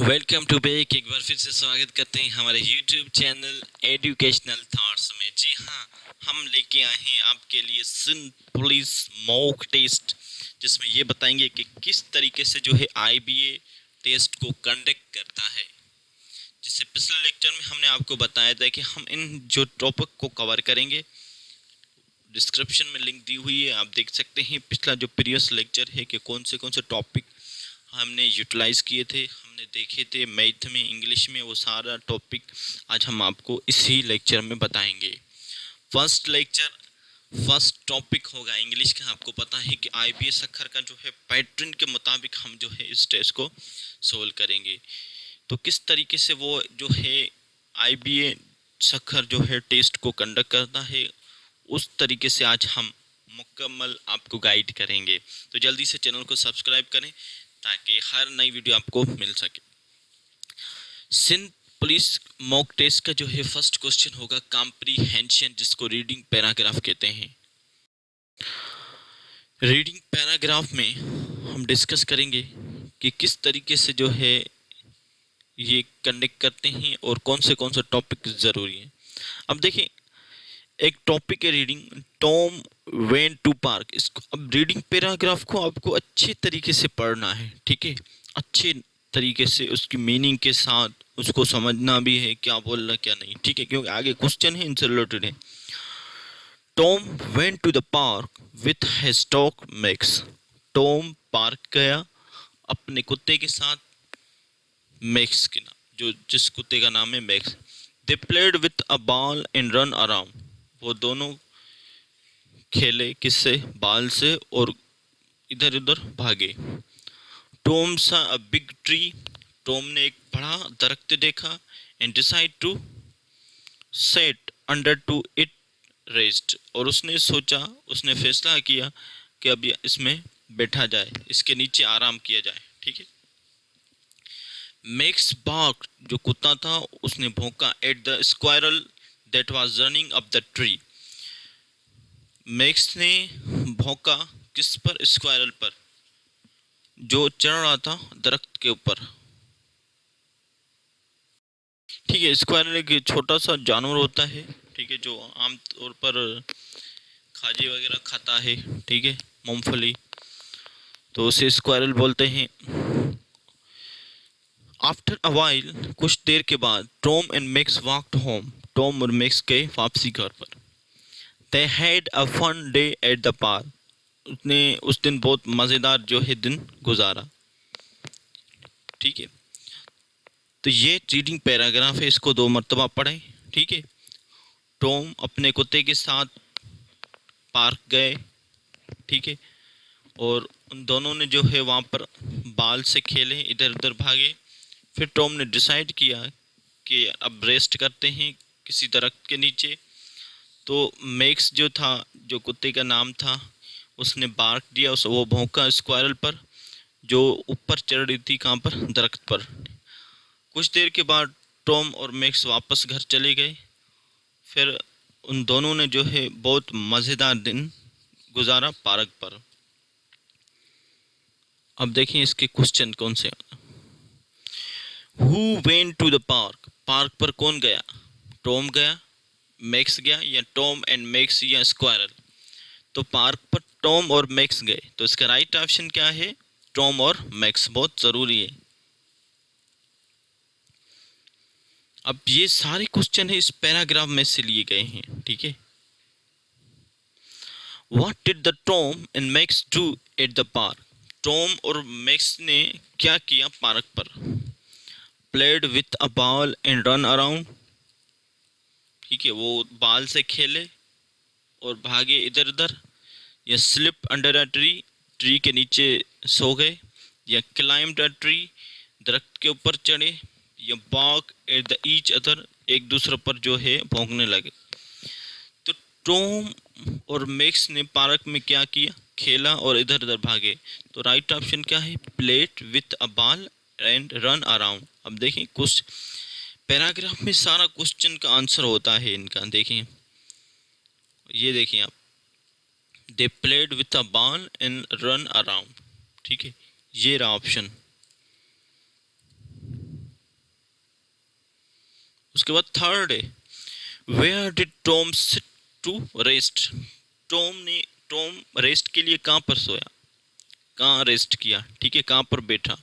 Welcome to back. एक बार फिर से स्वागत करते हैं हमारे यूट्यूब चैनल एजुकेशनल थॉट्स में। जी हाँ, हम लेके आए हैं आपके लिए सिंध पुलिस मॉक टेस्ट, जिसमें ये बताएंगे कि किस तरीके से जो है आईबीए टेस्ट को कंडक्ट करता है। जिससे पिछले लेक्चर में हमने आपको बताया था कि हम इन जो टॉपिक को कवर करेंगे, डिस्क्रिप्शन में लिंक दी हुई है, आप देख सकते हैं पिछला जो प्रीवियस लेक्चर है कि कौन से टॉपिक हमने यूटिलाइज किए थे, हमने देखे थे मैथ में, इंग्लिश में, वो सारा टॉपिक आज हम आपको इसी लेक्चर में बताएंगे। फर्स्ट टॉपिक होगा इंग्लिश का। आपको पता है कि आईबीएस अक्षर का जो है पैटर्न के मुताबिक हम जो है इस टेस्ट को सोल्व करेंगे। तो किस तरीके से वो जो है आईबीएस अक्षर जो है टेस्ट को कंडक्ट करता है, उस तरीके से आज हम मुकम्मल आपको गाइड करेंगे। तो जल्दी से चैनल को सब्सक्राइब करें ताकि हर नई वीडियो आपको मिल सके। सिंध पुलिस मॉक टेस्ट का जो है फर्स्ट क्वेश्चन होगा कॉम्प्रिहेंशन, जिसको रीडिंग पैराग्राफ कहते हैं। रीडिंग पैराग्राफ में हम डिस्कस करेंगे कि किस तरीके से जो है ये कंडक्ट करते हैं और कौन से टॉपिक ज़रूरी हैं। अब देखिए, एक टॉपिक है reading, Tom went to park. इसको अब रीडिंग पैराग्राफ को आपको अच्छे तरीके से पढ़ना है, ठीक है, अच्छे तरीके से उसकी मीनिंग के साथ उसको समझना भी है, क्या बोल रहा क्या नहीं, ठीक है, क्योंकि आगे क्वेश्चन है इनसे रिलेटेड है। Tom went to the park with his dog Max. Tom park गया अपने कुत्ते के साथ, मैक्स के नाम, जो जिस कुत्ते का नाम है max. They played with a ball and run around. वो दोनों खेले किससे? बाल से, और इधर उधर भागे। Tom saw a big tree. Tom ने एक बड़ा दरख्त देखा। And decide to set under to it rest. और उसने सोचा, उसने फैसला किया कि अब इसमें बैठा जाए, इसके नीचे आराम किया जाए, ठीक है। मैक्स बार्क, जो कुत्ता था, उसने भौंका at the squirrel that was running up the tree. Max ने भौंका किस पर? स्क्वायरल पर, जो चढ़ रहा था दरख्त के ऊपर, ठीक है। स्क्वायरल एक छोटा सा जानवर होता है, ठीक है, जो आमतौर पर खाजे वगैरह खाता है, ठीक है, मूंगफली, तो उसे स्क्वायरल बोलते हैं। आफ्टर अ वाइल, कुछ देर के बाद, Tom and Max walked home. Tom और मैक्स गए वापसी घर पर। They had a fun day at the park. उसने उस दिन बहुत मज़ेदार जो है दिन गुजारा, ठीक है। तो ये रीडिंग पैराग्राफ है, इसको 2 मरतबा पढ़ें, ठीक है। टॉम अपने कुत्ते के साथ पार्क गए, ठीक है, और उन दोनों ने जो है वहाँ पर बाल से खेले, इधर उधर भागे। फिर टॉम ने डिसाइड किया कि अब रेस्ट करते हैं किसी दरख्त के नीचे। तो मैक्स जो था, जो कुत्ते का नाम था, उसने बार्क दिया, वो भौंका स्क्वायरल पर, जो ऊपर चढ़ रही थी, कहाँ पर? दरख्त पर। कुछ देर के बाद टॉम और मैक्स वापस घर चले गए। फिर उन दोनों ने जो है बहुत मज़ेदार दिन गुजारा पार्क पर। अब देखिए इसके क्वेश्चन कौन से। Who went to the park? Park पर कौन गया? टॉम गया, मैक्स गया, या टॉम एंड मैक्स, या स्क्वायरल? तो पार्क पर टॉम और मैक्स गए, तो इसका राइट ऑप्शन क्या है? टॉम और मैक्स, बहुत ज़रूरी है। अब ये सारे क्वेश्चन है इस पैराग्राफ में से लिए गए हैं, ठीक है। What did the Tom and Max do at the park? Tom और मैक्स ने क्या किया पार्क पर? Played with a ball and run around, ठीक है, वो बाल से खेले और भागे इधर उधर। या slip under a tree, tree के नीचे सो गए। या क्लाइम्ड अ ट्री, दरख्त के ऊपर चढ़े। या bark at the each other, एक दूसरे पर जो है भौंकने लगे। तो टॉम और मैक्स ने पार्क में क्या किया? खेला और इधर उधर भागे। तो राइट ऑप्शन क्या है? Plate with a ball and run around. अब देखिए, कुछ पैराग्राफ में सारा क्वेश्चन का आंसर होता है इनका। देखिए, ये देखिए आप, they played with a ball and run around, ठीक है, ये रहा ऑप्शन। उसके बाद थर्ड है where did Tom sit to rest. Tom rest के लिए कहाँ पर सोया, कहाँ रेस्ट किया, ठीक है, कहाँ पर बैठा।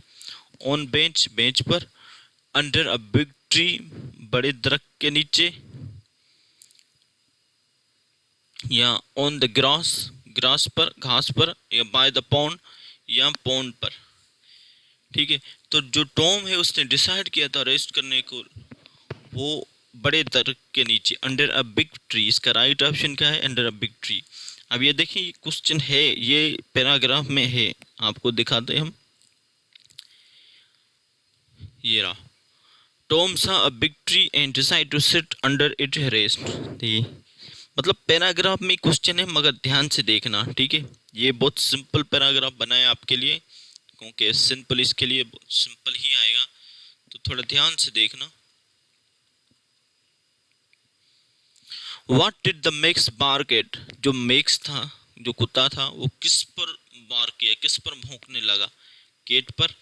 ऑन बेंच, बेंच पर। अंडर अ बिग ट्री, बड़े दरख्त के नीचे। या ऑन द ग्रास, ग्रास पर, घास पर। या बाय द पॉन्ड, या पॉन्ड पर, ठीक है। तो जो टॉम है उसने डिसाइड किया था रेस्ट करने को, वो बड़े दरख्त के नीचे, अंडर अ बिग ट्री। इसका राइट ऑप्शन क्या है, अंडर अ बिग ट्री। अब ये देखिए क्वेश्चन है, ये पैराग्राफ में है, आपको दिखाते हैं हम। ये रहा, Tom saw a big tree and decide to sit under it rest. मतलब पैराग्राफ में क्वेश्चन है, मगर ध्यान से देखना, ठीक है। ये बहुत सिंपल पैराग्राफ बनाया आपके लिए, क्योंकि सिंपल इसके लिए सिंपल ही आएगा, तो थोड़ा ध्यान से देखना। What did the Max bark at. जो मैक्स था, जो कुत्ता था, वो किस पर बार्क किया, किस पर भौंकने लगा। केट पर,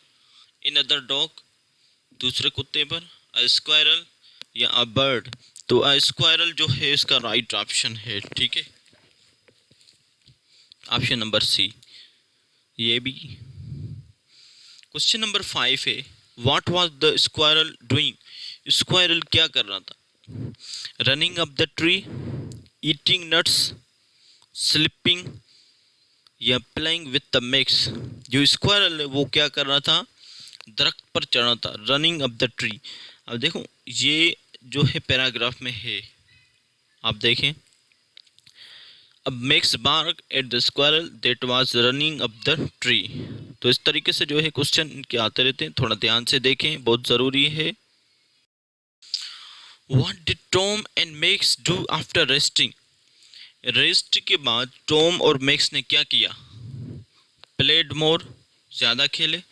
इन अदर डॉग, दूसरे कुत्ते पर, अ स्क्वायरल, या अ बर्ड। तो अ स्क्वायरल जो है इसका राइट ऑप्शन है, ठीक है, ऑप्शन नंबर सी। ये भी। क्वेश्चन नंबर 5 है what was the squirrel doing. Squirrel क्या कर रहा था। Running up the tree, eating nuts, sleeping, या प्लेइंग विद द मिक्स। जो स्क्वायरल है वो क्या कर रहा था, दरख्त पर चढ़ा था, रनिंग अप द ट्री। अब देखो ये जो है पैराग्राफ में है, आप देखें। अब Max bark at the squirrel that was running up the tree. तो इस तरीके से जो है क्वेश्चन इनके आते रहते हैं, थोड़ा ध्यान से देखें, बहुत ज़रूरी है। What did Tom and max do after resting. Rest के बाद टॉम और मैक्स ने क्या किया। प्लेड मोर, ज़्यादा खेले।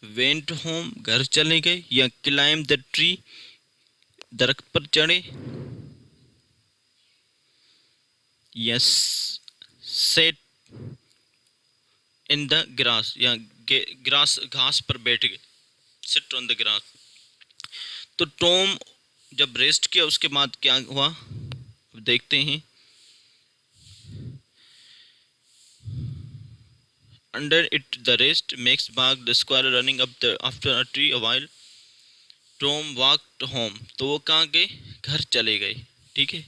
वेंट होम, घर चले गए। या क्लाइम द ट्री, दरख्त पर चढ़े। Yes set in the grass, या ग्रास, घास पर बैठ गए, सिट ऑन द ग्रास। तो टॉम जब रेस्ट किया उसके बाद क्या हुआ, देखते हैं। Under it the rest makes Bagh the square running up the after a tree a while Tom walked home. तो वो कहाँ गए, घर चले गए, ठीक है।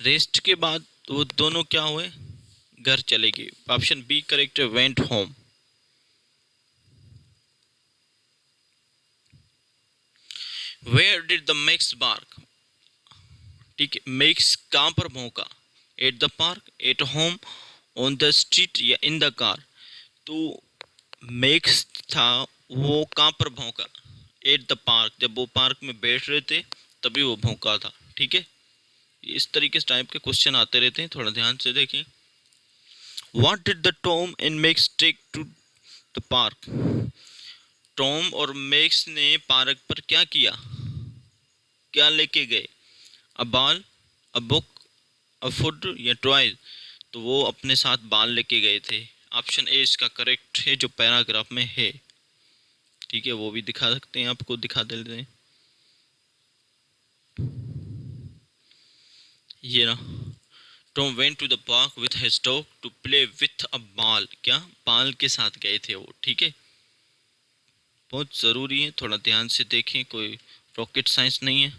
रेस्ट के बाद वो दोनों क्या हुए, घर चले गए। ऑप्शन बी करेक्ट है, went home. Where did the Max bark, ठीक है, मैक्स कहाँ पर भौंका। At the park, at home, on the street, या इन द कार। तो मैक्स था वो कहाँ पर भौंका, एट द पार्क, जब वो पार्क में बैठ रहे थे तभी वो भौंका था, ठीक है। इस तरीके से टाइप के क्वेश्चन आते रहते हैं, थोड़ा ध्यान से देखें। What did the Tom and Max take to the park. Tom और मैक्स ने पार्क पर क्या किया, क्या लेके गए। A ball, a book, a food, या टॉयज। तो वो अपने साथ बॉल लेके गए थे। ऑप्शन ए इसका करेक्ट है, जो पैराग्राफ में है, ठीक है। वो भी दिखा सकते हैं, आपको दिखा देते हैं। ये ना, Tom went to the park with his dog to play with a ball. क्या, बॉल के साथ गए थे वो, ठीक है। बहुत ज़रूरी है, थोड़ा ध्यान से देखें, कोई रॉकेट साइंस नहीं है,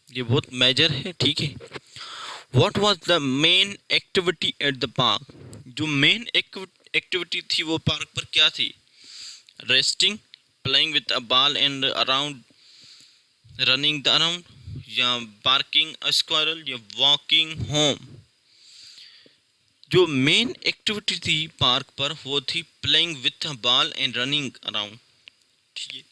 ये बहुत मेजर है, ठीक है। What was the main activity eight the park. जो मेन एक्टिविटी थी वो पार्क पर क्या थी। Resting, playing with a ball and around, running the around, या बार्किंग अ स्क्वायरल, या वॉकिंग होम। जो मेन एक्टिविटी थी पार्क पर वो थी playing with a ball and running around, ठीक है।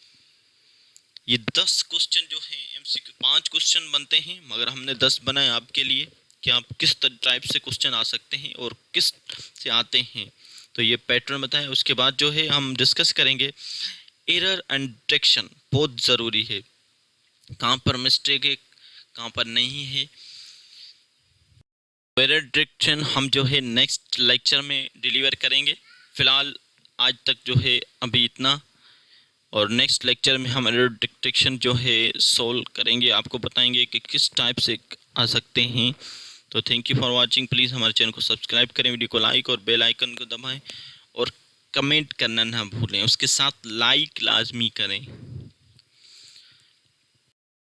ये 10 क्वेश्चन जो हैं एमसीक्यू, 5 क्वेश्चन बनते हैं, मगर हमने 10 बनाए आपके लिए कि आप किस टाइप से क्वेश्चन आ सकते हैं और किस से आते हैं। तो ये पैटर्न बताएं। उसके बाद जो है हम डिस्कस करेंगे एरर एंड डिटेक्शन, बहुत ज़रूरी है, कहाँ पर मिस्टेक है, कहाँ पर नहीं है। एरर डिटेक्शन हम जो है नेक्स्ट लेक्चर में डिलीवर करेंगे। फिलहाल आज तक जो है अभी इतना, और नेक्स्ट लेक्चर में हम एरर डिटेक्शन जो है सोल्व करेंगे, आपको बताएंगे कि किस टाइप से आ सकते हैं। तो thank you for watching. Please हमारे चैनल को सब्सक्राइब करें, वीडियो को लाइक और बेल आइकन को दबाएं और कमेंट करना ना भूलें, उसके साथ लाइक लाजमी करें।